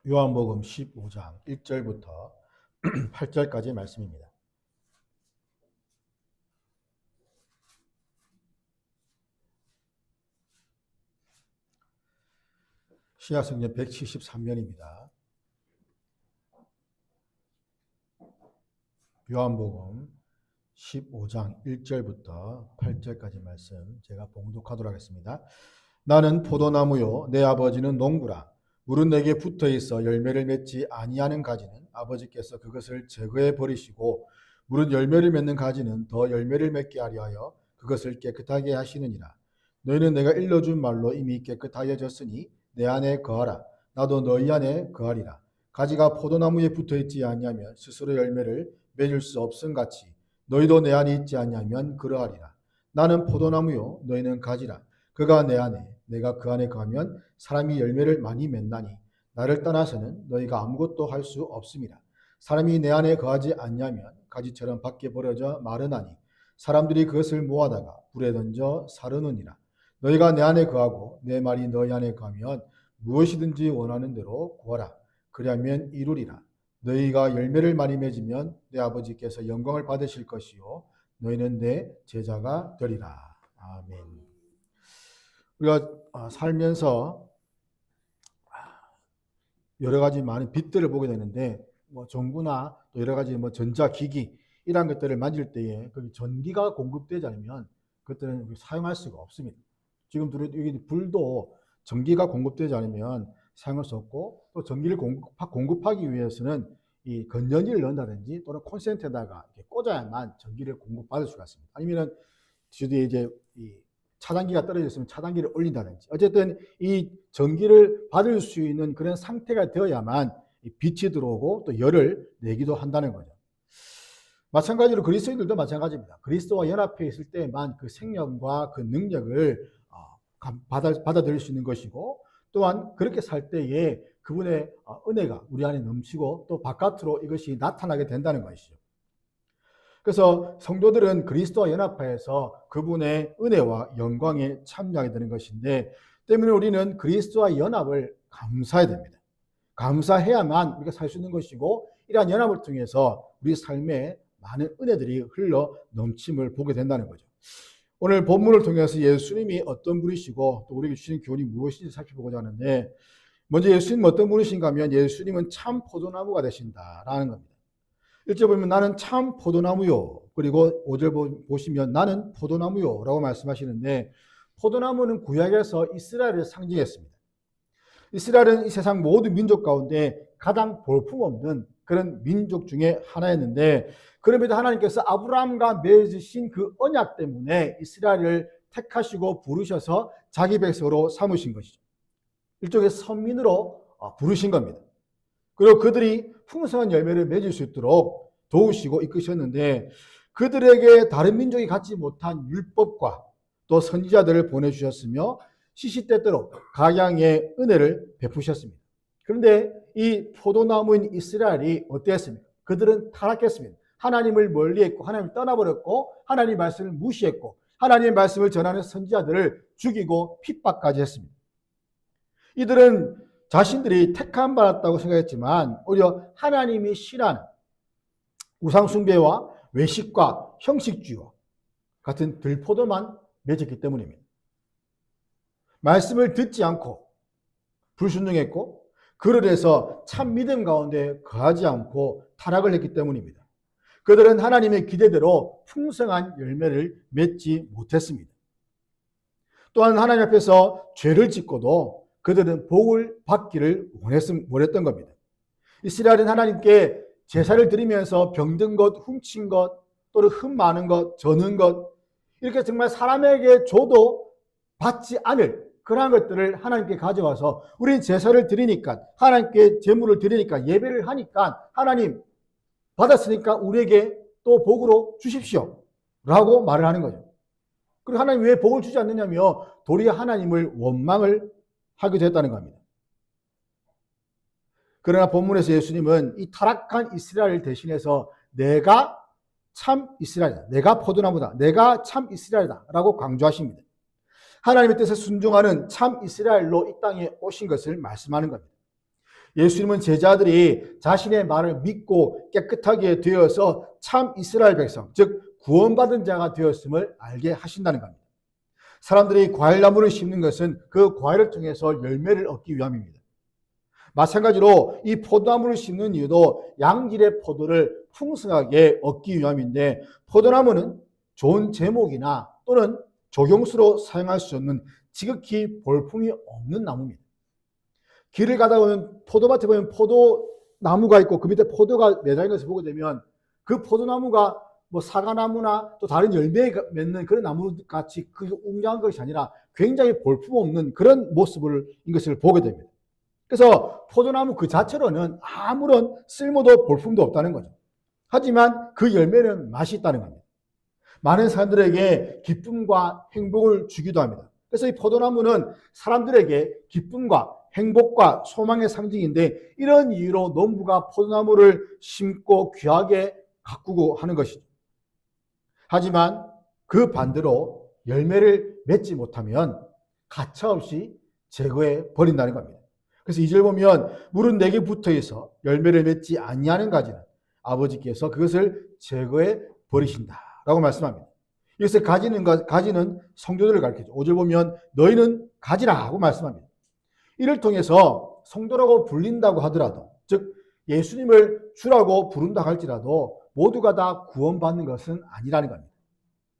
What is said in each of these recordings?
요한복음 15장 1절부터 8절까지의 말씀입니다. 신약성경 173면입니다. 요한복음 15장 1절부터 8절까지 말씀 제가 봉독하도록 하겠습니다. 나는 포도나무요 내 아버지는 농부라. 물은 내게 붙어 있어 열매를 맺지 아니하는 가지는 아버지께서 그것을 제거해 버리시고 물은 열매를 맺는 가지는 더 열매를 맺게 하려 하여 그것을 깨끗하게 하시느니라. 너희는 내가 일러준 말로 이미 깨끗하여졌으니 내 안에 거하라. 나도 너희 안에 거하리라. 가지가 포도나무에 붙어 있지 아니하면 스스로 열매를 맺을 수 없음 같이 너희도 내 안에 있지 아니하면 그러하리라. 나는 포도나무요 너희는 가지라. 그가 내 안에 내가 그 안에 거하면 사람이 열매를 많이 맺나니 나를 떠나서는 너희가 아무것도 할 수 없습니다. 사람이 내 안에 거하지 않냐면 가지처럼 밖에 버려져 마르나니 사람들이 그것을 모아다가 불에 던져 사르느니라. 너희가 내 안에 거하고 내 말이 너희 안에 거하면 무엇이든지 원하는 대로 구하라. 그리하면 이루리라. 너희가 열매를 많이 맺으면 내 아버지께서 영광을 받으실 것이요 너희는 내 제자가 되리라. 아멘. 우리가 살면서 여러 가지 많은 빛들을 보게 되는데 전구나 또 여러 가지 전자기기 이런 것들을 만질 때에 거기 전기가 공급되지 않으면 그것들은 사용할 수가 없습니다. 지금 여기 불도 전기가 공급되지 않으면 사용할 수 없고 또 전기를 공급하기 위해서는 이 건전지를 넣는다든지 또는 콘센트에다가 이렇게 꽂아야만 전기를 공급받을 수가 있습니다. 아니면은 뒤에 이제 이 차단기가 떨어졌으면 차단기를 올린다든지 어쨌든 이 전기를 받을 수 있는 그런 상태가 되어야만 빛이 들어오고 또 열을 내기도 한다는 거죠. 마찬가지로 그리스도인들도 마찬가지입니다. 그리스도와 연합해 있을 때만 그 생명과 그 능력을 받아들일 수 있는 것이고 또한 그렇게 살 때에 그분의 은혜가 우리 안에 넘치고 또 바깥으로 이것이 나타나게 된다는 것이죠. 그래서 성도들은 그리스도와 연합하여서 그분의 은혜와 영광에 참여하게 되는 것인데 때문에 우리는 그리스도와 연합을 감사해야 됩니다. 감사해야만 우리가 살 수 있는 것이고 이러한 연합을 통해서 우리 삶에 많은 은혜들이 흘러 넘침을 보게 된다는 거죠. 오늘 본문을 통해서 예수님이 어떤 분이시고 또 우리에게 주신 교훈이 무엇인지 살펴보고자 하는데 먼저 예수님은 어떤 분이신가 하면 예수님은 참 포도나무가 되신다라는 겁니다. 1절 보면 나는 참 포도나무요. 그리고 5절 보시면 나는 포도나무요 라고 말씀하시는데 포도나무는 구약에서 이스라엘을 상징했습니다. 이스라엘은 이 세상 모든 민족 가운데 가장 볼품없는 그런 민족 중에 하나였는데 그럼에도 하나님께서 아브라함과 맺으신 그 언약 때문에 이스라엘을 택하시고 부르셔서 자기 백성으로 삼으신 것이죠. 일종의 선민으로 부르신 겁니다. 그리고 그들이 풍성한 열매를 맺을 수 있도록 도우시고 이끄셨는데 그들에게 다른 민족이 갖지 못한 율법과 또 선지자들을 보내주셨으며 시시때때로 각양의 은혜를 베푸셨습니다. 그런데 이 포도나무인 이스라엘이 어땠습니까? 그들은 타락했습니다. 하나님을 멀리했고 하나님을 떠나버렸고 하나님의 말씀을 무시했고 하나님의 말씀을 전하는 선지자들을 죽이고 핍박까지 했습니다. 이들은 자신들이 택함 받았다고 생각했지만 오히려 하나님이 싫어하는 우상숭배와 외식과 형식주의와 같은 들포도만 맺었기 때문입니다. 말씀을 듣지 않고 불순종했고 그로 인해서 참 믿음 가운데 거하지 않고 타락을 했기 때문입니다. 그들은 하나님의 기대대로 풍성한 열매를 맺지 못했습니다. 또한 하나님 앞에서 죄를 짓고도 그들은 복을 받기를 원했던 겁니다. 이스라엘은 하나님께 제사를 드리면서 병든 것, 훔친 것, 또는 흠 많은 것, 저는 것 이렇게 정말 사람에게 줘도 받지 않을 그러한 것들을 하나님께 가져와서 우리는 제사를 드리니까 하나님께 제물을 드리니까 예배를 하니까 하나님 받았으니까 우리에게 또 복으로 주십시오 라고 말을 하는 거죠. 그리고 하나님 왜 복을 주지 않느냐며 도리어 하나님을 원망을 하게 됐다는 겁니다. 그러나 본문에서 예수님은 이 타락한 이스라엘을 대신해서 내가 참 이스라엘이다. 내가 포도나무다. 내가 참 이스라엘이다. 라고 강조하십니다. 하나님의 뜻에 순종하는 참 이스라엘로 이 땅에 오신 것을 말씀하는 겁니다. 예수님은 제자들이 자신의 말을 믿고 깨끗하게 되어서 참 이스라엘 백성, 즉 구원받은 자가 되었음을 알게 하신다는 겁니다. 사람들이 과일나무를 심는 것은 그 과일을 통해서 열매를 얻기 위함입니다. 마찬가지로 이 포도나무를 심는 이유도 양질의 포도를 풍성하게 얻기 위함인데, 포도나무는 좋은 제목이나 또는 조경수로 사용할 수 없는 지극히 볼품이 없는 나무입니다. 길을 가다 보면 포도밭에 보면 포도나무가 있고 그 밑에 포도가 매달린 것을 보게 되면 그 포도나무가 뭐 사과나무나 또 다른 열매 맺는 그런 나무 같이 그 웅장한 것이 아니라 굉장히 볼품없는 그런 모습을 것을 보게 됩니다. 그래서 포도나무 그 자체로는 아무런 쓸모도 볼품도 없다는 거죠. 하지만 그 열매는 맛이 있다는 겁니다. 많은 사람들에게 기쁨과 행복을 주기도 합니다. 그래서 이 포도나무는 사람들에게 기쁨과 행복과 소망의 상징인데, 이런 이유로 농부가 포도나무를 심고 귀하게 가꾸고 하는 것이죠. 하지만 그 반대로 열매를 맺지 못하면 가차없이 제거해 버린다는 겁니다. 그래서 2절 보면 물은 내게 붙어 있어 열매를 맺지 아니하는 가지는 아버지께서 그것을 제거해 버리신다라고 말씀합니다. 여기서 가지는 성도들을 가르치죠. 5절 보면 너희는 가지라고 말씀합니다. 이를 통해서 성도라고 불린다고 하더라도, 즉 예수님을 주라고 부른다 할지라도 모두가 다 구원받는 것은 아니라는 겁니다.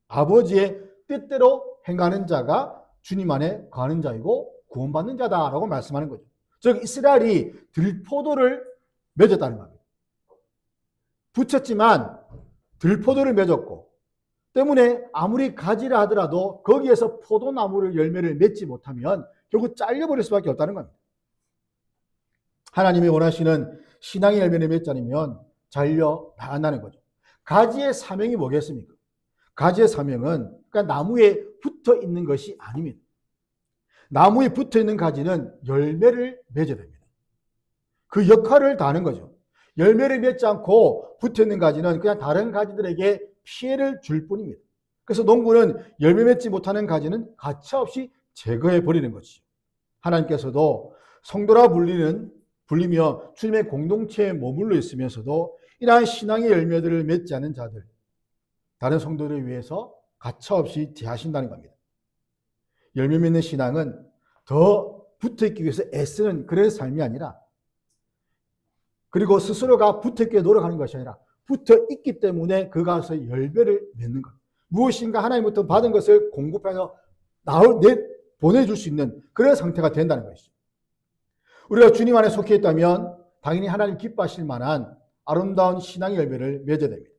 아버지의 뜻대로 행하는 자가 주님 안에 거하는 자이고 구원받는 자다라고 말씀하는 거죠. 즉 이스라엘이 들포도를 맺었다는 겁니다. 붙였지만 들포도를 맺었고 때문에 아무리 가지라 하더라도 거기에서 포도나무를 열매를 맺지 못하면 결국 잘려버릴 수밖에 없다는 겁니다. 하나님이 원하시는 신앙의 열매를 맺지 않으면 잘려 나간다는 거죠. 가지의 사명이 뭐겠습니까? 가지의 사명은 그러니까 나무에 붙어 있는 것이 아닙니다. 나무에 붙어 있는 가지는 열매를 맺어야 됩니다. 그 역할을 다하는 거죠. 열매를 맺지 않고 붙어 있는 가지는 그냥 다른 가지들에게 피해를 줄 뿐입니다. 그래서 농부는 열매 맺지 못하는 가지는 가차없이 제거해 버리는 것이죠. 하나님께서도 성도라 불리며 주님의 공동체에 머물러 있으면서도 이러한 신앙의 열매들을 맺지 않은 자들, 다른 성도를 위해서 가차없이 대하신다는 겁니다. 열매 맺는 신앙은 더 붙어있기 위해서 애쓰는 그런 삶이 아니라, 그리고 스스로가 붙어있게 노력하는 것이 아니라 붙어있기 때문에 그 가운데서 열매를 맺는 것. 무엇인가 하나님부터 받은 것을 공급해서 보내줄 수 있는 그런 상태가 된다는 것이죠. 우리가 주님 안에 속해 있다면 당연히 하나님 기뻐하실 만한 아름다운 신앙의 열매를 맺어야 됩니다.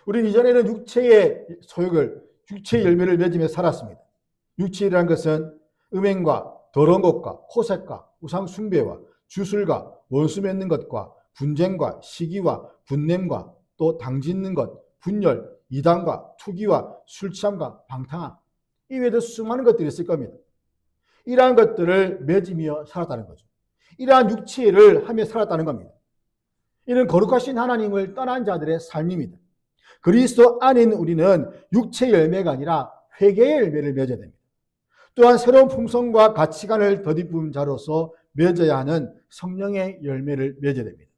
우리는 이전에는 육체의 열매를 맺으며 살았습니다. 육체라는 것은 음행과 더러운 것과 호색과 우상 숭배와 주술과 원수 맺는 것과 분쟁과 시기와 분냄과 또 당짓는 것, 분열, 이단과 투기와 술 취함과 방탕함, 이외에도 수많은 것들이 있을 겁니다. 이러한 것들을 맺으며 살았다는 거죠. 이러한 육체를 하며 살았다는 겁니다. 이는 거룩하신 하나님을 떠난 자들의 삶입니다. 그리스도 안에 있는 우리는 육체 열매가 아니라 회개의 열매를 맺어야 됩니다. 또한 새로운 품성과 가치관을 덧입은 자로서 맺어야 하는 성령의 열매를 맺어야 됩니다.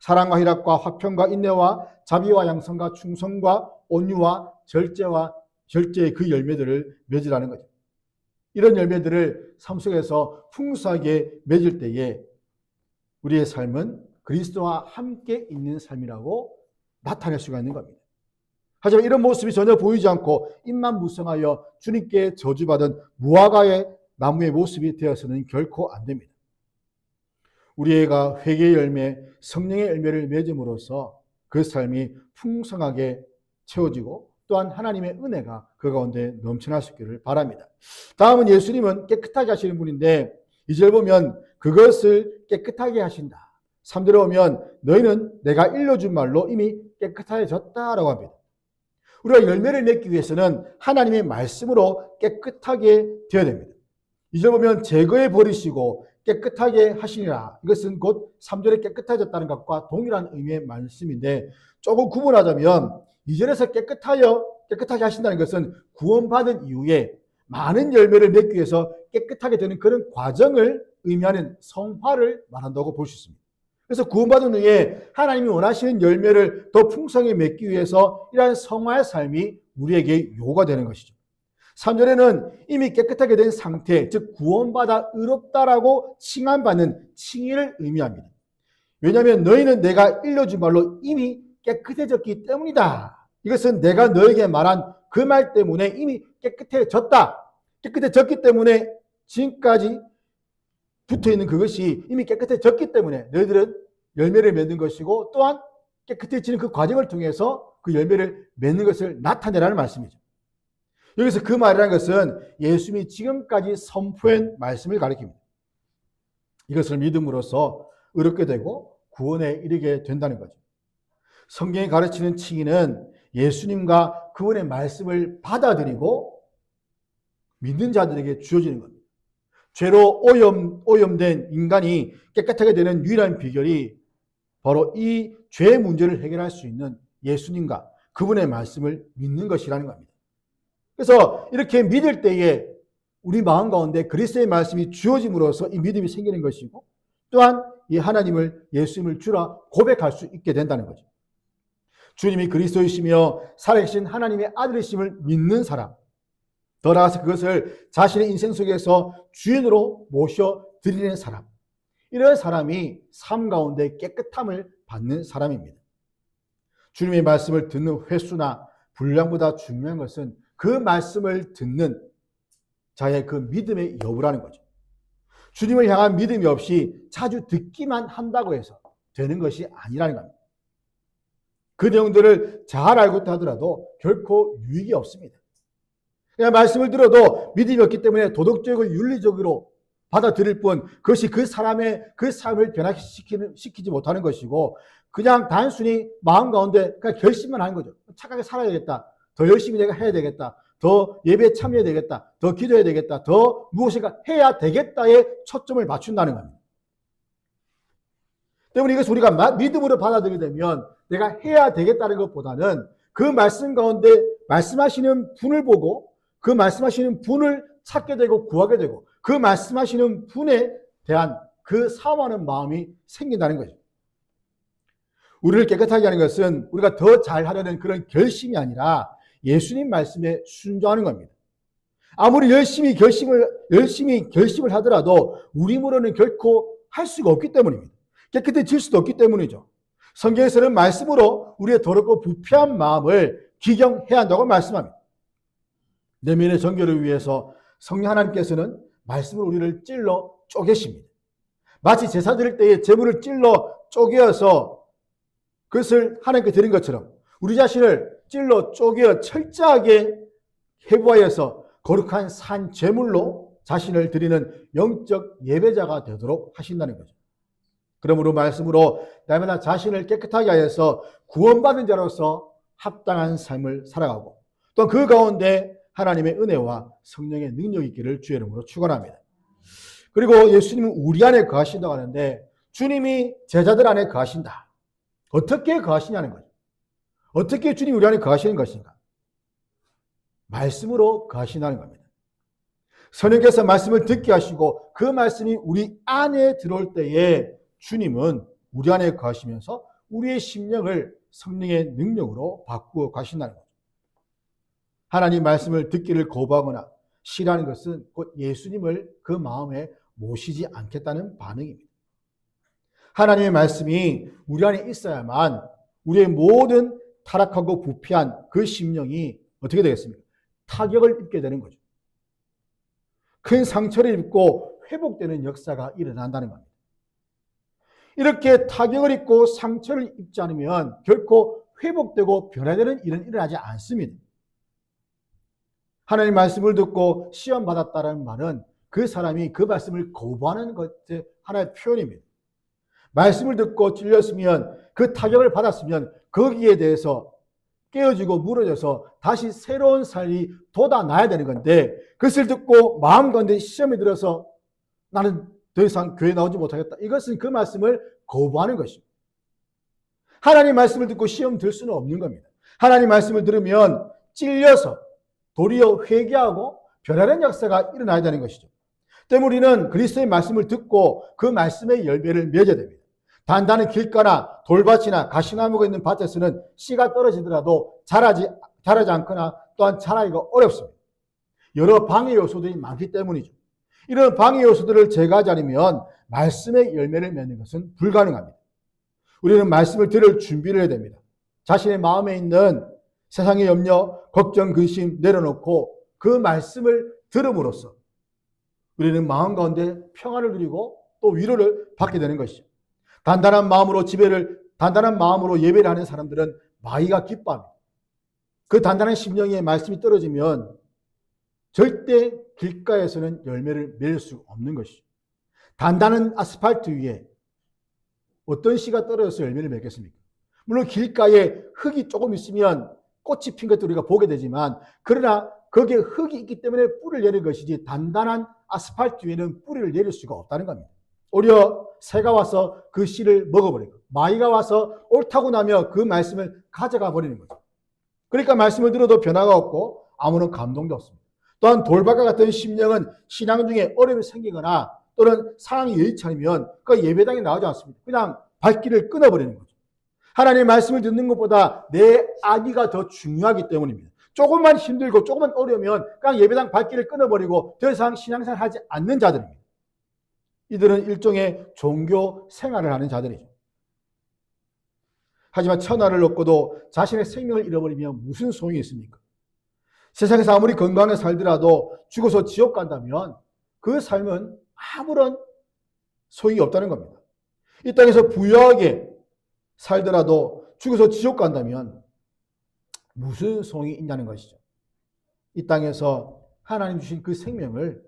사랑과 희락과 화평과 인내와 자비와 양성과 충성과 온유와 절제의 그 열매들을 맺으라는 거죠. 이런 열매들을 삶 속에서 풍성하게 맺을 때에 우리의 삶은 그리스도와 함께 있는 삶이라고 나타낼 수가 있는 겁니다. 하지만 이런 모습이 전혀 보이지 않고 입만 무성하여 주님께 저주받은 무화과의 나무의 모습이 되어서는 결코 안 됩니다. 우리가 회개의 열매, 성령의 열매를 맺음으로써 그 삶이 풍성하게 채워지고 또한 하나님의 은혜가 그 가운데 넘쳐날 수 있기를 바랍니다. 다음은 예수님은 깨끗하게 하시는 분인데 2절 보면 그것을 깨끗하게 하신다. 3절에 보면 너희는 내가 일러준 말로 이미 깨끗해졌다라고 합니다. 우리가 열매를 맺기 위해서는 하나님의 말씀으로 깨끗하게 되어야 됩니다. 2절 보면 제거해 버리시고 깨끗하게 하시니라. 이것은 곧 3절에 깨끗해졌다는 것과 동일한 의미의 말씀인데 조금 구분하자면 2절에서 깨끗하게 하신다는 것은 구원받은 이후에 많은 열매를 맺기 위해서 깨끗하게 되는 그런 과정을 의미하는 성화를 말한다고 볼 수 있습니다. 그래서 구원받은 후에 하나님이 원하시는 열매를 더 풍성히 맺기 위해서 이러한 성화의 삶이 우리에게 요구가 되는 것이죠. 3절에는 이미 깨끗하게 된 상태, 즉 구원받아 의롭다라고 칭함받는 칭의를 의미합니다. 왜냐하면 너희는 내가 일러준 말로 이미 깨끗해졌기 때문이다. 이것은 내가 너에게 말한 그 말 때문에 이미 깨끗해졌다. 깨끗해졌기 때문에 지금까지 붙어있는 그것이 이미 깨끗해졌기 때문에 너희들은 열매를 맺는 것이고 또한 깨끗해지는 그 과정을 통해서 그 열매를 맺는 것을 나타내라는 말씀이죠. 여기서 그 말이라는 것은 예수님이 지금까지 선포한 말씀을 가리킵니다. 이것을 믿음으로써 의롭게 되고 구원에 이르게 된다는 거죠. 성경이 가르치는 칭의는 예수님과 그분의 말씀을 받아들이고 믿는 자들에게 주어지는 겁니다. 죄로 오염된 인간이 깨끗하게 되는 유일한 비결이 바로 이 죄의 문제를 해결할 수 있는 예수님과 그분의 말씀을 믿는 것이라는 겁니다. 그래서 이렇게 믿을 때에 우리 마음 가운데 그리스도의 말씀이 주어짐으로써 이 믿음이 생기는 것이고 또한 이 하나님을 예수님을 주라 고백할 수 있게 된다는 거죠. 주님이 그리스도이시며 살아계신 하나님의 아들이심을 믿는 사람, 더 나아가서 그것을 자신의 인생 속에서 주인으로 모셔드리는 사람, 이런 사람이 삶 가운데 깨끗함을 받는 사람입니다. 주님의 말씀을 듣는 횟수나 분량보다 중요한 것은 그 말씀을 듣는 자의 그 믿음의 여부라는 거죠. 주님을 향한 믿음이 없이 자주 듣기만 한다고 해서 되는 것이 아니라는 겁니다. 그 내용들을 잘 알고 있다 하더라도 결코 유익이 없습니다. 그냥 말씀을 들어도 믿음이 없기 때문에 도덕적이고 윤리적으로 받아들일 뿐 그것이 그 사람의 그 삶을 변화시키지 못하는 것이고 그냥 단순히 마음 가운데 그냥 결심만 하는 거죠. 착하게 살아야겠다. 더 열심히 내가 해야 되겠다. 더 예배에 참여해야 되겠다. 더 기도해야 되겠다. 더 무엇인가 해야 되겠다에 초점을 맞춘다는 겁니다. 때문에 이것을 우리가 믿음으로 받아들이게 되면 내가 해야 되겠다는 것보다는 그 말씀 가운데 말씀하시는 분을 보고 그 말씀하시는 분을 찾게 되고 구하게 되고 그 말씀하시는 분에 대한 그 사모하는 마음이 생긴다는 거죠. 우리를 깨끗하게 하는 것은 우리가 더 잘하려는 그런 결심이 아니라 예수님 말씀에 순종하는 겁니다. 아무리 열심히 결심을 하더라도 우리 힘으로는 결코 할 수가 없기 때문입니다. 깨끗해질 수도 없기 때문이죠. 성경에서는 말씀으로 우리의 더럽고 부패한 마음을 기경해야 한다고 말씀합니다. 내면의 정결을 위해서 성령 하나님께서는 말씀으로 우리를 찔러 쪼개십니다. 마치 제사 드릴 때에 제물을 찔러 쪼개어서 그것을 하나님께 드린 것처럼 우리 자신을 찔러 쪼개어 철저하게 해부하여서 거룩한 산 제물로 자신을 드리는 영적 예배자가 되도록 하신다는 거죠. 그러므로 말씀으로 날마다 자신을 깨끗하게 하여서 구원받은 자로서 합당한 삶을 살아가고 또 그 가운데 하나님의 은혜와 성령의 능력이 있기를 주의 이름으로 축원합니다. 그리고 예수님은 우리 안에 거하신다고 하는데 주님이 제자들 안에 거하신다. 어떻게 거하시냐는 거죠. 어떻게 주님이 우리 안에 거하시는 것인가? 말씀으로 거하신다는 겁니다. 성령께서 말씀을 듣게 하시고 그 말씀이 우리 안에 들어올 때에 주님은 우리 안에 거하시면서 우리의 심령을 성령의 능력으로 바꾸어 가신다는 거죠. 하나님 말씀을 듣기를 거부하거나 싫어하는 것은 곧 예수님을 그 마음에 모시지 않겠다는 반응입니다. 하나님의 말씀이 우리 안에 있어야만 우리의 모든 타락하고 부패한 그 심령이 어떻게 되겠습니까? 타격을 입게 되는 거죠. 큰 상처를 입고 회복되는 역사가 일어난다는 겁니다. 이렇게 타격을 입고 상처를 입지 않으면 결코 회복되고 변화되는 일은 일어나지 않습니다. 하나님 말씀을 듣고 시험받았다는 말은 그 사람이 그 말씀을 거부하는 것의 하나의 표현입니다. 말씀을 듣고 찔렸으면 그 타격을 받았으면 거기에 대해서 깨어지고 무너져서 다시 새로운 삶이 돋아나야 되는 건데 그것을 듣고 마음 가운데 시험이 들어서 나는 더 이상 교회 나오지 못하겠다. 이것은 그 말씀을 거부하는 것입니다. 하나님 말씀을 듣고 시험 들 수는 없는 겁니다. 하나님 말씀을 들으면 찔려서 도리어 회개하고 변화된 역사가 일어나야 되는 것이죠. 때문에 우리는 그리스도의 말씀을 듣고 그 말씀의 열매를 맺어야 됩니다. 단단한 길가나 돌밭이나 가시나무가 있는 밭에서는 씨가 떨어지더라도 자라지 않거나 또한 자라기가 어렵습니다. 여러 방해 요소들이 많기 때문이죠. 이런 방해 요소들을 제거하지 않으면 말씀의 열매를 맺는 것은 불가능합니다. 우리는 말씀을 들을 준비를 해야 됩니다. 자신의 마음에 있는 세상의 염려, 걱정, 근심 내려놓고 그 말씀을 들음으로써 우리는 마음 가운데 평안을 누리고 또 위로를 받게 되는 것이죠. 단단한 마음으로 예배를 하는 사람들은 마귀가 기뻐합니다. 그 단단한 심령에 말씀이 떨어지면 절대 길가에서는 열매를 맺을 수 없는 것이죠. 단단한 아스팔트 위에 어떤 씨가 떨어져서 열매를 맺겠습니까? 물론 길가에 흙이 조금 있으면 꽃이 핀 것도 우리가 보게 되지만, 그러나 거기에 흙이 있기 때문에 뿌리를 내릴 것이지 단단한 아스팔트 위에는 뿌리를 내릴 수가 없다는 겁니다. 오히려 새가 와서 그 씨를 먹어버리고 마귀가 와서 옳다고 나며 그 말씀을 가져가 버리는 거죠. 그러니까 말씀을 들어도 변화가 없고 아무런 감동도 없습니다. 또한 돌밭과 같은 심령은 신앙 중에 어려움이 생기거나 또는 상황이 여의치 않으면 그 예배당에 나오지 않습니다. 그냥 발길을 끊어버리는 거죠. 하나님의 말씀을 듣는 것보다 내 악의가 더 중요하기 때문입니다. 조금만 힘들고 조금만 어려우면 그냥 예배당 발길을 끊어버리고 더 이상 신앙생활 하지 않는 자들입니다. 이들은 일종의 종교 생활을 하는 자들이죠. 하지만 천하를 얻고도 자신의 생명을 잃어버리면 무슨 소용이 있습니까? 세상에서 아무리 건강하게 살더라도 죽어서 지옥 간다면 그 삶은 아무런 소용이 없다는 겁니다. 이 땅에서 부유하게 살더라도 죽어서 지옥 간다면 무슨 소용이 있냐는 것이죠. 이 땅에서 하나님 주신 그 생명을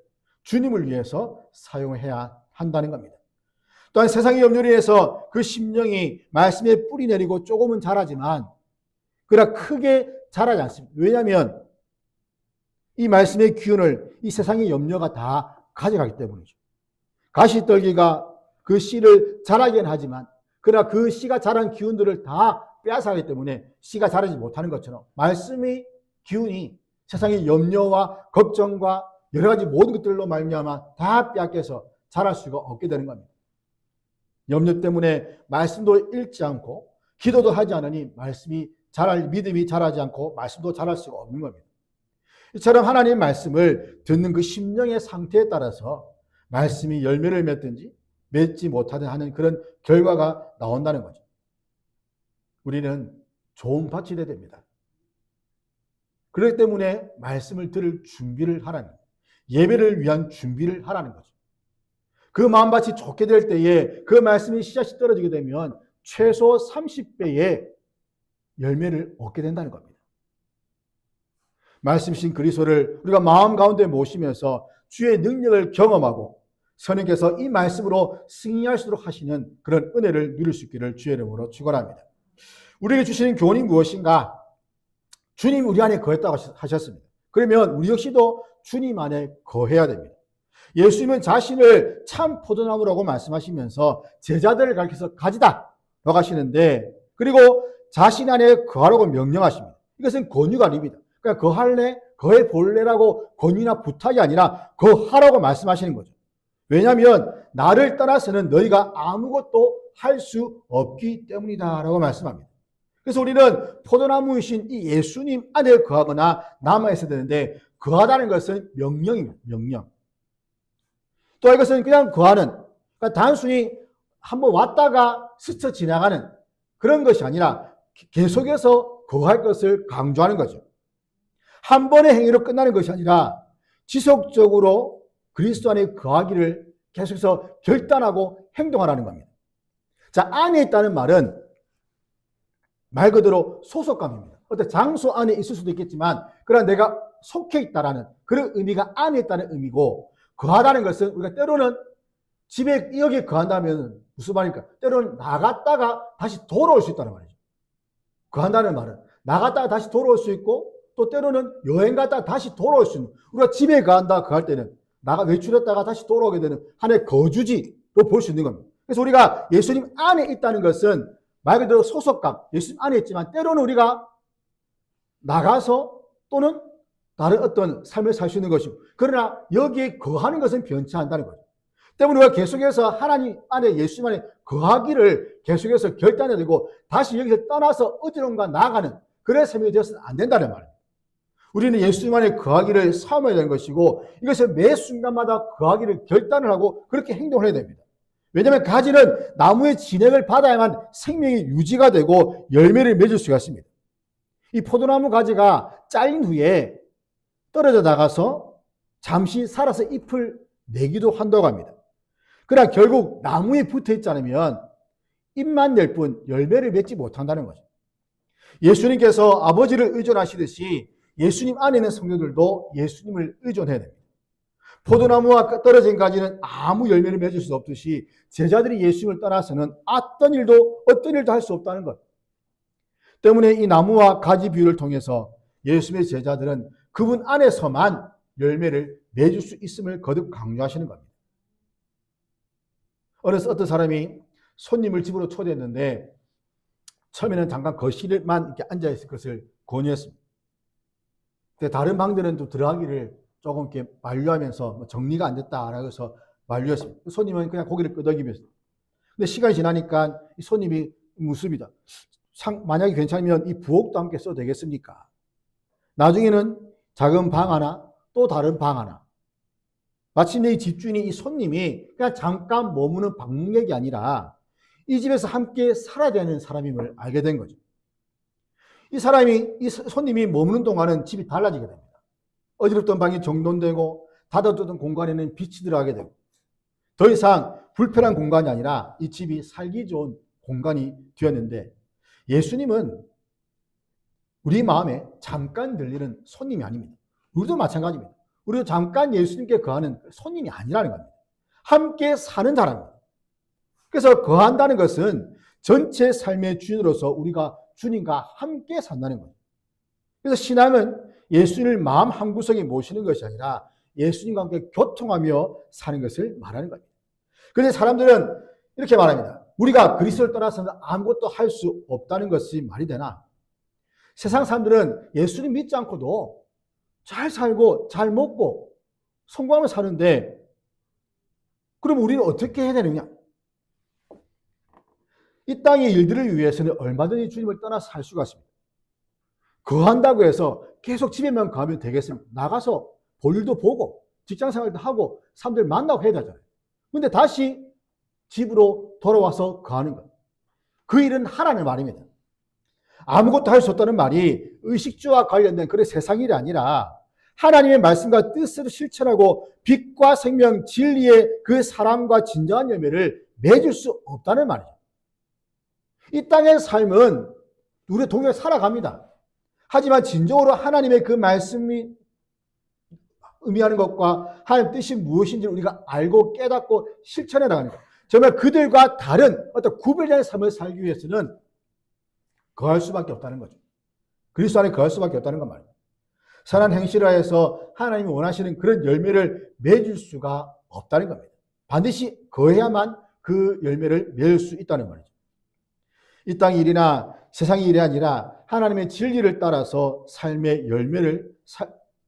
주님을 위해서 사용해야 한다는 겁니다. 또한 세상의 염려로 인해서 그 심령이 말씀에 뿌리 내리고 조금은 자라지만 그러나 크게 자라지 않습니다. 왜냐하면 이 말씀의 기운을 이 세상의 염려가 다 가져가기 때문이죠. 가시떨기가 그 씨를 자라긴 하지만 그러나 그 씨가 자란 기운들을 다 빼앗아가기 때문에 씨가 자라지 못하는 것처럼 말씀의 기운이 세상의 염려와 걱정과 여러 가지 모든 것들로 말미암아 다 빼앗겨서 자랄 수가 없게 되는 겁니다. 염려 때문에 말씀도 읽지 않고 기도도 하지 않으니 믿음이 자라지 않고 말씀도 자랄 수가 없는 겁니다. 이처럼 하나님의 말씀을 듣는 그 심령의 상태에 따라서 말씀이 열매를 맺든지 맺지 못하든 하는 그런 결과가 나온다는 거죠. 우리는 좋은 밭이 되어야 됩니다. 그렇기 때문에 말씀을 들을 준비를 하라는 거예요. 예배를 위한 준비를 하라는 거죠. 그 마음밭이 좋게 될 때에 그 말씀이 씨앗이 떨어지게 되면 최소 30배의 열매를 얻게 된다는 겁니다. 말씀이신 그리스도를 우리가 마음 가운데 모시면서 주의 능력을 경험하고 성령께서 이 말씀으로 승리할 수 있도록 하시는 그런 은혜를 누릴 수 있기를 주의 이름으로 축원합니다. 우리에게 주시는 교훈이 무엇인가? 주님 우리 안에 거했다고 하셨습니다. 그러면 우리 역시도 주님 안에 거해야 됩니다. 예수님은 자신을 참 포도나무라고 말씀하시면서 제자들을 가르쳐서 가지다 라고 하시는데, 그리고 자신 안에 거하라고 명령하십니다. 이것은 권유가 아닙니다. 그러니까 거할래, 거해 볼래라고 권유나 부탁이 아니라 거하라고 말씀하시는 거죠. 왜냐하면 나를 떠나서는 너희가 아무것도 할 수 없기 때문이다 라고 말씀합니다. 그래서 우리는 포도나무이신 이 예수님 안에 거하거나 남아있어야 되는데, 거하다는 것은 명령입니다. 명령. 또 이것은 그냥 거하는, 그러니까 단순히 한번 왔다가 스쳐 지나가는 그런 것이 아니라 계속해서 거할 것을 강조하는 거죠. 한 번의 행위로 끝나는 것이 아니라 지속적으로 그리스도 안에 거하기를 계속해서 결단하고 행동하라는 겁니다. 자, 안에 있다는 말은 말 그대로 소속감입니다. 어떤 장소 안에 있을 수도 있겠지만 그러나 내가 속해 있다라는 그런 의미가 안에 있다는 의미고, 거하다는 것은 우리가 때로는 집에 여기 거한다면 무슨 말입니까? 때로는 나갔다가 다시 돌아올 수 있다는 말이죠. 거한다는 말은 나갔다가 다시 돌아올 수 있고, 또 때로는 여행 갔다가 다시 돌아올 수 있는, 우리가 집에 거할 때는 나가 외출했다가 다시 돌아오게 되는 하나의 거주지로 볼 수 있는 겁니다. 그래서 우리가 예수님 안에 있다는 것은 말 그대로 소속감, 예수님 안에 있지만 때로는 우리가 나가서 또는 다른 어떤 삶을 살 수 있는 것이고, 그러나 여기에 거하는 것은 변치 않는다는 거죠. 때문에 우리가 계속해서 하나님 안에, 예수님 안에 거하기를 계속해서 결단해야 되고, 다시 여기서 떠나서 어디론가 나아가는 그런 삶이 되어서는 안 된다는 말이에요. 우리는 예수님 안에 거하기를 사모해야 되는 것이고, 이것을 매 순간마다 거하기를 결단을 하고 그렇게 행동을 해야 됩니다. 왜냐하면 가지는 나무의 진액을 받아야만 생명이 유지가 되고 열매를 맺을 수가 있습니다. 이 포도나무 가지가 잘린 후에 떨어져 나가서 잠시 살아서 잎을 내기도 한다고 합니다. 그러나 결국 나무에 붙어 있지 않으면 잎만 낼 뿐 열매를 맺지 못한다는 거죠. 예수님께서 아버지를 의존하시듯이 예수님 안에 있는 성도들도 예수님을 의존해야 됩니다. 포도나무와 떨어진 가지는 아무 열매를 맺을 수 없듯이 제자들이 예수님을 떠나서는 어떤 일도 할 수 없다는 것. 때문에 이 나무와 가지 비유를 통해서 예수님의 제자들은 그분 안에서만 열매를 맺을 수 있음을 거듭 강조하시는 겁니다. 어떤 사람이 손님을 집으로 초대했는데 처음에는 잠깐 거실에만 이렇게 앉아있을 것을 권유했습니다. 근데 다른 방들은 또 들어가기를 조금 이렇게 만류하면서 정리가 안 됐다라고 해서 만류했습니다. 손님은 그냥 고개를 끄덕이면서. 근데 시간이 지나니까 이 손님이 묻습니다. 만약에 괜찮으면 이 부엌도 함께 써도 되겠습니까? 나중에는 작은 방 하나, 또 다른 방 하나. 마침내 이 집주인이 이 손님이 그냥 잠깐 머무는 방문객이 아니라 이 집에서 함께 살아야 되는 사람임을 알게 된 거죠. 이 손님이 머무는 동안은 집이 달라지게 됩니다. 어지럽던 방이 정돈되고 닫아두던 공간에는 빛이 들어가게 되고 더 이상 불편한 공간이 아니라 이 집이 살기 좋은 공간이 되었는데, 예수님은 우리 마음에 잠깐 들리는 손님이 아닙니다. 우리도 마찬가지입니다. 우리도 잠깐 예수님께 거하는 손님이 아니라는 겁니다. 함께 사는 사람입니다. 그래서 거한다는 것은 전체 삶의 주인으로서 우리가 주님과 함께 산다는 거예요. 그래서 신앙은 예수님을 마음 한구석에 모시는 것이 아니라 예수님과 함께 교통하며 사는 것을 말하는 겁니다. 그런데 사람들은 이렇게 말합니다. 우리가 그리스도를 떠나서는 아무것도 할 수 없다는 것이 말이 되나? 세상 사람들은 예수님 믿지 않고도 잘 살고 잘 먹고 성공하며 사는데, 그럼 우리는 어떻게 해야 되느냐? 이 땅의 일들을 위해서는 얼마든지 주님을 떠나서 살 수가 있습니다. 거한다고 해서 계속 집에만 가면 되겠습니까? 나가서 볼일도 보고 직장생활도 하고 사람들 만나고 해야 되잖아요. 근데 다시 집으로 돌아와서 거하는 것. 그 일은 하라는 말입니다. 아무것도 할 수 없다는 말이 의식주와 관련된 그런 세상 일이 아니라 하나님의 말씀과 뜻을 실천하고 빛과 생명, 진리의 그 사랑과 진정한 열매를 맺을 수 없다는 말이죠. 이 땅의 삶은 우리 동일하게 살아갑니다. 하지만 진정으로 하나님의 그 말씀이 의미하는 것과 하나님의 뜻이 무엇인지 우리가 알고 깨닫고 실천해 나가는 것. 정말 그들과 다른 어떤 구별된 삶을 살기 위해서는 거할 수밖에 없다는 거죠. 그리스도 안에 거할 수밖에 없다는 것 말이에요. 선한 행실을 하여서 하나님이 원하시는 그런 열매를 맺을 수가 없다는 겁니다. 반드시 거해야만 그 열매를 맺을 수 있다는 말이죠. 이 땅 일이나 세상의 일이 아니라 하나님의 진리를 따라서 삶의 열매를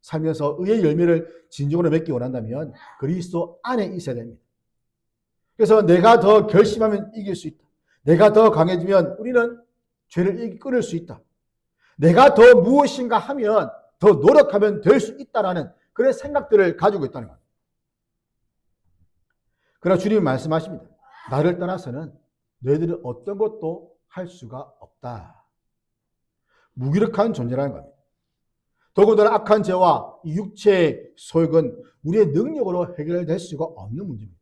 살면서 의의 열매를 진정으로 맺기 원한다면 그리스도 안에 있어야 됩니다. 그래서 내가 더 결심하면 이길 수 있다. 내가 더 강해지면 우리는 죄를 끊을 수 있다. 내가 더 무엇인가 하면 더 노력하면 될 수 있다라는 그런 생각들을 가지고 있다는 겁니다. 그러나 주님은 말씀하십니다. 나를 떠나서는 너희들은 어떤 것도 할 수가 없다. 무기력한 존재라는 겁니다. 더군다나 악한 죄와 육체의 소욕은 우리의 능력으로 해결될 수가 없는 문제입니다.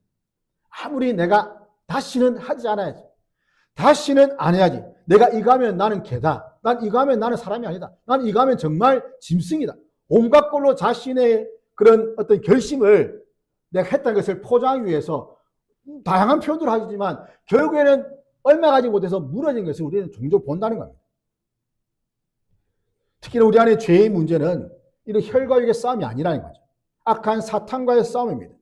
아무리 내가 다시는 하지 않아야지, 다시는 안 해야지, 내가 이거 하면 나는 개다, 난 이거 하면 나는 사람이 아니다, 난 이거 하면 정말 짐승이다, 온갖 걸로 자신의 그런 어떤 결심을 내가 했다는 것을 포장하기 위해서 다양한 표현들을 하지만 결국에는 얼마 가지 못해서 무너진 것을 우리는 종종 본다는 겁니다. 특히나 우리 안에 죄의 문제는 이런 혈과 육의 싸움이 아니라는 거죠. 악한 사탄과의 싸움입니다.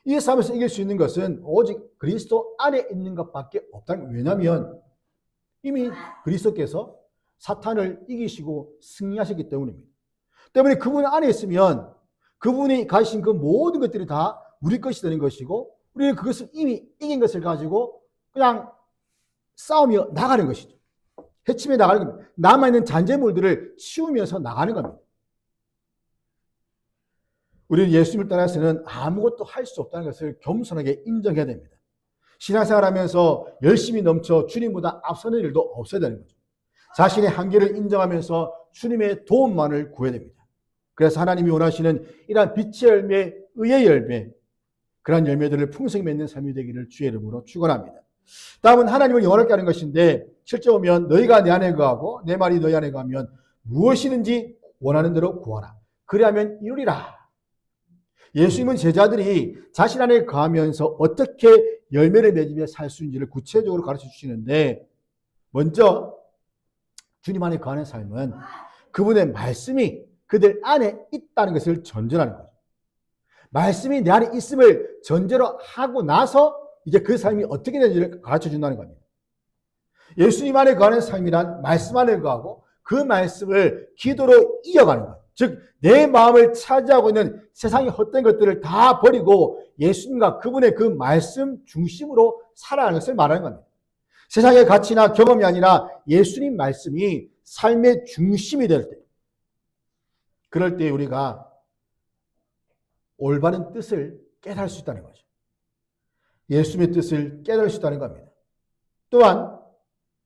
이 싸움에서 이길 수 있는 것은 오직 그리스도 안에 있는 것밖에 없다는 거예요. 왜냐하면 이미 그리스도께서 사탄을 이기시고 승리하셨기 때문입니다. 때문에 그분 안에 있으면 그분이 가지신 그 모든 것들이 다 우리 것이 되는 것이고, 우리는 그것을 이미 이긴 것을 가지고 그냥 싸우며 나가는 것이죠. 해치며 나가는 겁니다. 남아있는 잔재물들을 치우면서 나가는 겁니다. 우리는 예수님을 따라서는 아무것도 할 수 없다는 것을 겸손하게 인정해야 됩니다. 신앙생활 하면서 열심히 넘쳐 주님보다 앞서는 일도 없어야 되는 거죠. 자신의 한계를 인정하면서 주님의 도움만을 구해야 됩니다. 그래서 하나님이 원하시는 이러한 빛의 열매, 의의 열매, 그러한 열매들을 풍성히 맺는 삶이 되기를 주의 이름으로 축원합니다. 다음은 하나님을 영원하게 하는 것인데, 실제 보면 너희가 내 안에 거하고 내 말이 너희 안에 거하면 무엇이든지 원하는 대로 구하라. 그리하면 이루리라. 예수님은 제자들이 자신 안에 거하면서 어떻게 열매를 맺으며 살 수 있는지를 구체적으로 가르쳐 주시는데, 먼저 주님 안에 거하는 삶은 그분의 말씀이 그들 안에 있다는 것을 전제하는 거죠. 말씀이 내 안에 있음을 전제로 하고 나서 이제 그 삶이 어떻게 되는지를 가르쳐 준다는 겁니다. 예수님 안에 거하는 삶이란 말씀 안에 거하고 그 말씀을 기도로 이어가는 것. 즉, 내 마음을 차지하고 있는 세상의 헛된 것들을 다 버리고 예수님과 그분의 그 말씀 중심으로 살아가는 것을 말하는 겁니다. 세상의 가치나 경험이 아니라 예수님 말씀이 삶의 중심이 될 때, 그럴 때 우리가 올바른 뜻을 깨달을 수 있다는 거죠. 예수님의 뜻을 깨달을 수 있다는 겁니다. 또한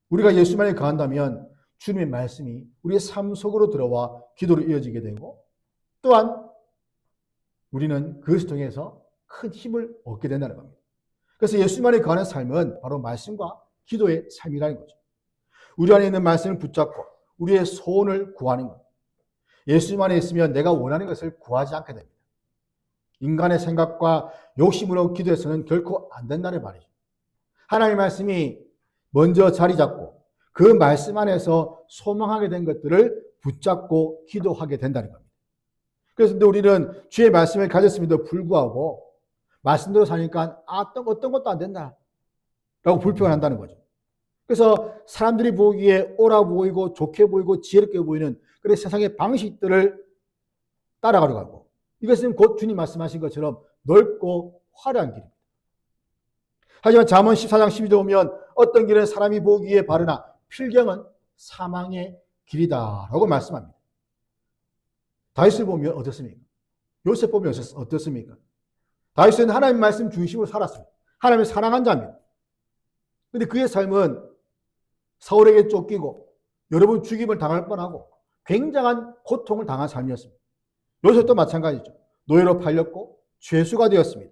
우리가 예수 안에 거한다면 주님의 말씀이 우리의 삶 속으로 들어와 기도로 이어지게 되고, 또한 우리는 그것을 통해서 큰 힘을 얻게 된다는 겁니다. 그래서 예수님 안에 거하는 삶은 바로 말씀과 기도의 삶이라는 거죠. 우리 안에 있는 말씀을 붙잡고 우리의 소원을 구하는 것. 예수님 안에 있으면 내가 원하는 것을 구하지 않게 됩니다. 인간의 생각과 욕심으로 기도해서는 결코 안 된다는 말이죠. 하나님의 말씀이 먼저 자리 잡고 그 말씀 안에서 소망하게 된 것들을 붙잡고 기도하게 된다는 겁니다. 그래서 우리는 주의 말씀을 가졌음에도 불구하고 말씀대로 사니까 어떤 것도 안 된다 라고 불평을 한다는 거죠. 그래서 사람들이 보기에 옳아 보이고 좋게 보이고 지혜롭게 보이는 그런 세상의 방식들을 따라가려고 하고, 이것은 곧 주님 말씀하신 것처럼 넓고 화려한 길입니다. 하지만 잠언 14장 12절 보면 어떤 길은 사람이 보기에 바르나 필경은 사망의 길이다 라고 말씀합니다. 다윗을 보면 어떻습니까? 요셉 보면 어떻습니까? 다윗은 하나님 말씀 중심으로 살았습니다. 하나님을 사랑한 자입니다. 그런데 그의 삶은 사울에게 쫓기고 여러 번 죽임을 당할 뻔하고 굉장한 고통을 당한 삶이었습니다. 요셉도 마찬가지죠. 노예로 팔렸고 죄수가 되었습니다.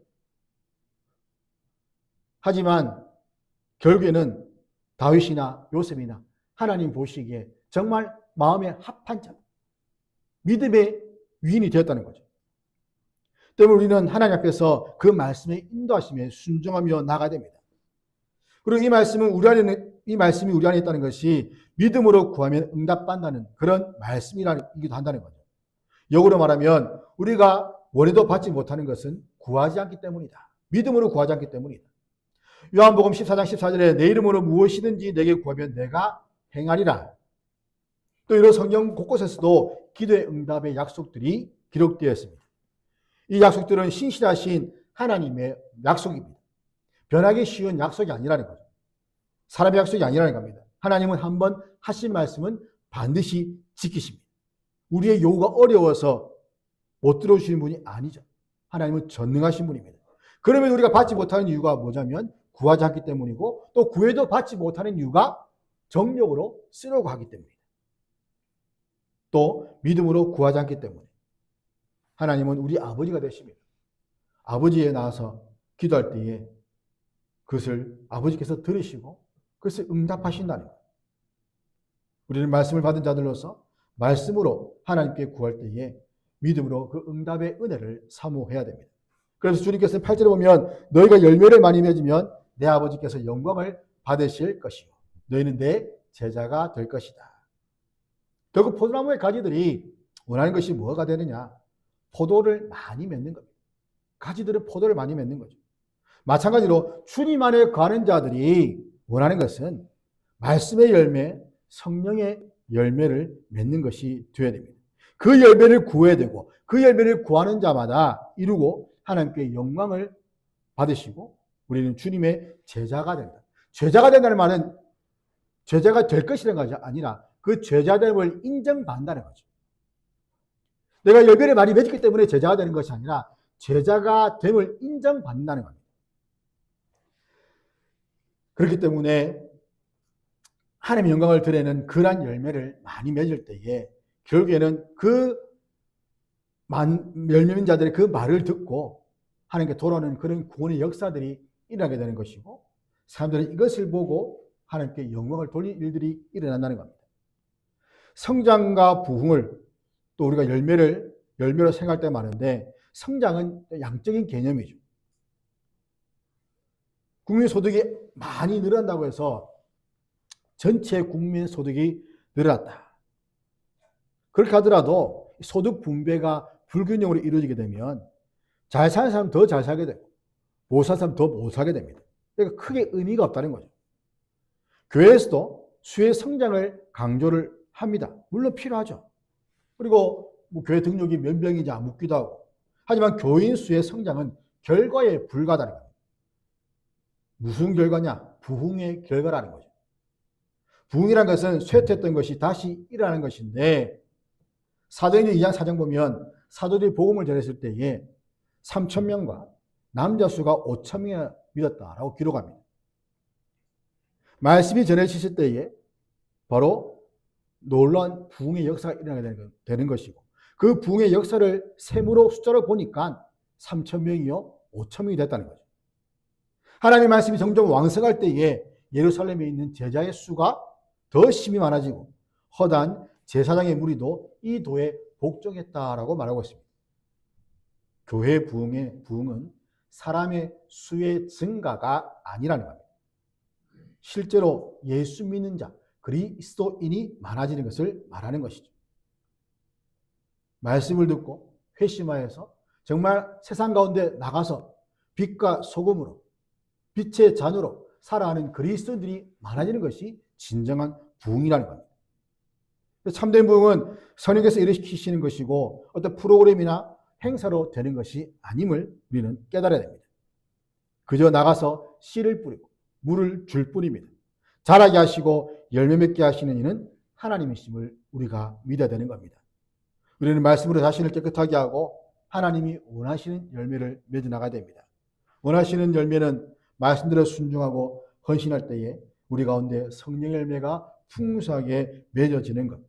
하지만 결국에는 다윗이나 요셉이나 하나님 보시기에 정말 마음에 합한 자, 믿음의 위인이 되었다는 거죠. 때문에 우리는 하나님 앞에서 그 말씀에 인도하심에 순종하며 나가야 됩니다. 그리고 이 말씀이 우리 안에 있다는 것이 믿음으로 구하면 응답받는다는 그런 말씀이기도 한다는 거죠. 역으로 말하면 우리가 원해도 받지 못하는 것은 구하지 않기 때문이다. 믿음으로 구하지 않기 때문이다. 요한복음 14장 14절에 내 이름으로 무엇이든지 내게 구하면 내가 행하리라. 또 이런 성경 곳곳에서도 기도의 응답의 약속들이 기록되어 있습니다. 이 약속들은 신실하신 하나님의 약속입니다. 변하기 쉬운 약속이 아니라는 거죠. 사람의 약속이 아니라는 겁니다. 하나님은 한번 하신 말씀은 반드시 지키십니다. 우리의 요구가 어려워서 못 들어주시는 분이 아니죠. 하나님은 전능하신 분입니다. 그러면 우리가 받지 못하는 이유가 뭐냐면 구하지 않기 때문이고, 또 구해도 받지 못하는 이유가 정욕으로 쓰려고 하기 때문입니다. 또 믿음으로 구하지 않기 때문에 하나님은 우리 아버지가 되십니다. 아버지에 나와서 기도할 때에 그것을 아버지께서 들으시고 그것을 응답하신다는 거예요. 우리는 말씀을 받은 자들로서 말씀으로 하나님께 구할 때에 믿음으로 그 응답의 은혜를 사모해야 됩니다. 그래서 주님께서 8절에 보면 너희가 열매를 많이 맺으면 내 아버지께서 영광을 받으실 것이요 너희는 내 제자가 될 것이다. 결국 포도나무의 가지들이 원하는 것이 뭐가 되느냐? 포도를 많이 맺는 겁니다. 가지들은 포도를 많이 맺는 거죠. 마찬가지로 주님 안에 거하는 자들이 원하는 것은 말씀의 열매, 성령의 열매를 맺는 것이 되어야 됩니다. 그 열매를 구해야 되고 그 열매를 구하는 자마다 이루고 하나님께 영광을 받으시고 우리는 주님의 제자가 된다. 제자가 된다는 말은 제자가 될 것이라는 것이 아니라 그 제자됨을 인정받는다는 거죠. 내가 열매를 많이 맺었기 때문에 제자가 되는 것이 아니라 제자가 됨을 인정받는다는 겁니다. 그렇기 때문에 하나님의 영광을 드러내는 그러한 열매를 많이 맺을 때에 결국에는 그 열매 맺은 자들의 그 말을 듣고 하나님께 돌아오는 그런 구원의 역사들이 일어나게 되는 것이고 사람들은 이것을 보고 하나님께 영광을 돌릴 일들이 일어난다는 겁니다. 성장과 부흥을 또 우리가 열매로 생각할 때 많은데 성장은 양적인 개념이죠. 국민 소득이 많이 늘어난다고 해서 전체 국민 소득이 늘어났다. 그렇게 하더라도 소득 분배가 불균형으로 이루어지게 되면 잘 사는 사람은 더 잘 살게 되고 못 사는 사람은 더 못 살게 됩니다. 그러니까 크게 의미가 없다는 거죠. 교회에서도 수의 성장을 강조를 합니다. 물론 필요하죠. 그리고 교회 등록이 몇 명이지 묻기도 하고 하지만 교인 수의 성장은 결과에 불과하다는 겁니다. 무슨 결과냐? 부흥의 결과라는 거죠. 부흥이라는 것은 쇠퇴했던 것이 다시 일어나는 것인데 사도행전 2장 4장 보면 사도들이 복음을 전했을 때에 3,000명과 남자 수가 5,000명이나 믿었다라고 기록합니다. 말씀이 전해지실 때에 바로 놀라운 부흥의 역사가 일어나게 되는 것이고 그 부흥의 역사를 셈으로 숫자로 보니까 3,000명이요 5,000명이 됐다는 거죠. 하나님의 말씀이 점점 왕성할 때에 예루살렘에 있는 제자의 수가 더 심히 많아지고 허다한 제사장의 무리도 이 도에 복종했다라고 말하고 있습니다. 교회 부흥은 사람의 수의 증가가 아니라는 겁니다. 실제로 예수 믿는 자, 그리스도인이 많아지는 것을 말하는 것이죠. 말씀을 듣고 회심하여서 정말 세상 가운데 나가서 빛과 소금으로 빛의 잔으로 살아가는 그리스도인들이 많아지는 것이 진정한 부흥이라는 겁니다. 참된 부흥은 성령께서 일으키시는 것이고 어떤 프로그램이나 행사로 되는 것이 아님을 우리는 깨달아야 됩니다. 그저 나가서 씨를 뿌리고 물을 줄 뿐입니다. 자라게 하시고 열매 맺게 하시는 이는 하나님이심을 우리가 믿어야 되는 겁니다. 우리는 말씀으로 자신을 깨끗하게 하고 하나님이 원하시는 열매를 맺어 나가야 됩니다. 원하시는 열매는 말씀대로 순종하고 헌신할 때에 우리 가운데 성령 열매가 풍성하게 맺어지는 것.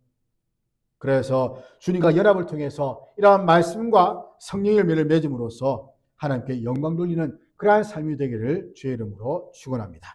그래서 주님과 연합을 통해서 이러한 말씀과 성령 열매를 맺음으로써 하나님께 영광 돌리는 그러한 삶이 되기를 주의 이름으로 축원합니다.